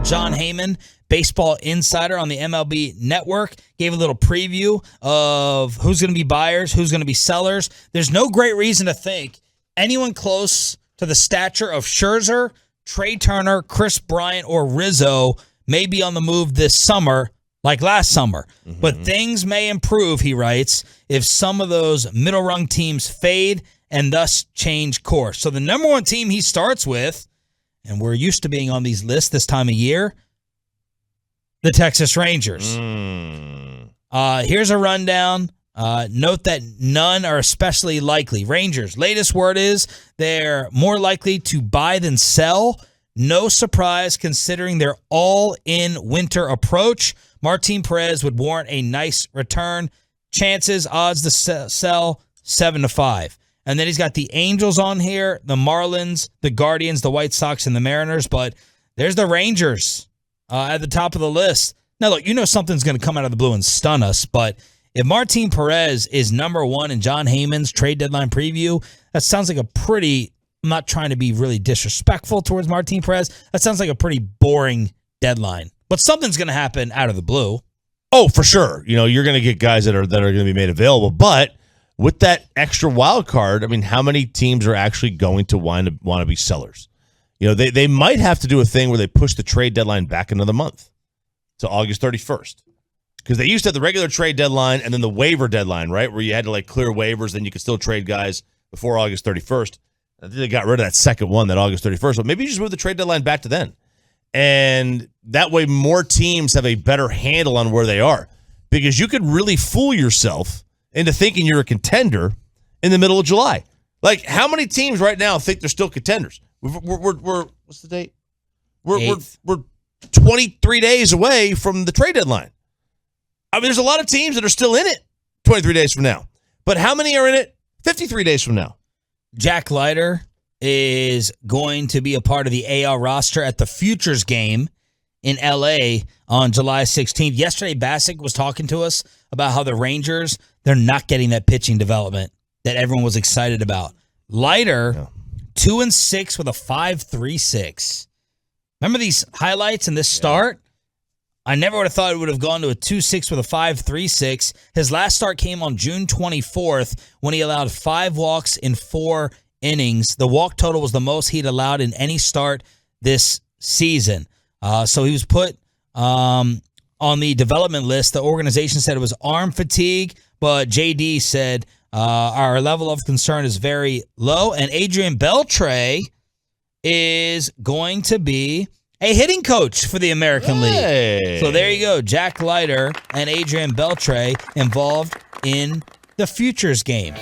Jon Heyman, Baseball Insider on the MLB Network, gave a little preview of who's going to be buyers, who's going to be sellers. There's no great reason to think anyone close to the stature of Scherzer, Trey Turner, Chris Bryant, or Rizzo may be on the move this summer like last summer. Mm-hmm. But things may improve, he writes, if some of those middle-rung teams fade and thus change course. So the number one team he starts with, and we're used to being on these lists this time of year, the Texas Rangers. Here's a rundown. Note that none are especially likely. Rangers, latest word is they're more likely to buy than sell. No surprise considering their all-in winter approach. Martin Perez would warrant a nice return. Chances, odds to sell, 7-5. And then he's got the Angels on here, the Marlins, the Guardians, the White Sox, and the Mariners. But there's the Rangers at the top of the list. Now, look, you know something's going to come out of the blue and stun us, but if Martin Perez is number one in Jon Heyman's trade deadline preview, that sounds like a pretty, I'm not trying to be really disrespectful towards Martin Perez, that sounds like a pretty boring deadline. But something's going to happen out of the blue. Oh, for sure. You know, you're going to get guys that are going to be made available. But with that extra wild card, I mean, how many teams are actually going to want to be sellers? You know, they might have to do a thing where they push the trade deadline back another month to August 31st. Because they used to have the regular trade deadline and then the waiver deadline, right, where you had to like clear waivers, then you could still trade guys before August 31st. I think they got rid of that second one, that August 31st. But maybe you just move the trade deadline back to then. And that way more teams have a better handle on where they are. Because you could really fool yourself into thinking you're a contender in the middle of July. Like, how many teams right now think they're still contenders? We're what's the date? We're 23 days away from the trade deadline. I mean, there's a lot of teams that are still in it 23 days from now. But how many are in it 53 days from now? Jack Leiter is going to be a part of the AL roster at the Futures game in L.A. on July 16th. Yesterday, Bassick was talking to us about how the Rangers, they're not getting that pitching development that everyone was excited about. Leiter, 2-6 with a 5.36. Remember these highlights in this start? I never would have thought it would have gone to a 2.6 with a 5.36. His last start came on June 24th when he allowed 5 walks in 4 innings. The walk total was the most he'd allowed in any start this season. So he was put on the development list. The organization said it was arm fatigue, but JD said our level of concern is very low. And Adrian Beltre is going to be a hitting coach for the American League. So there you go. Jack Leiter and Adrian Beltre involved in the Futures game.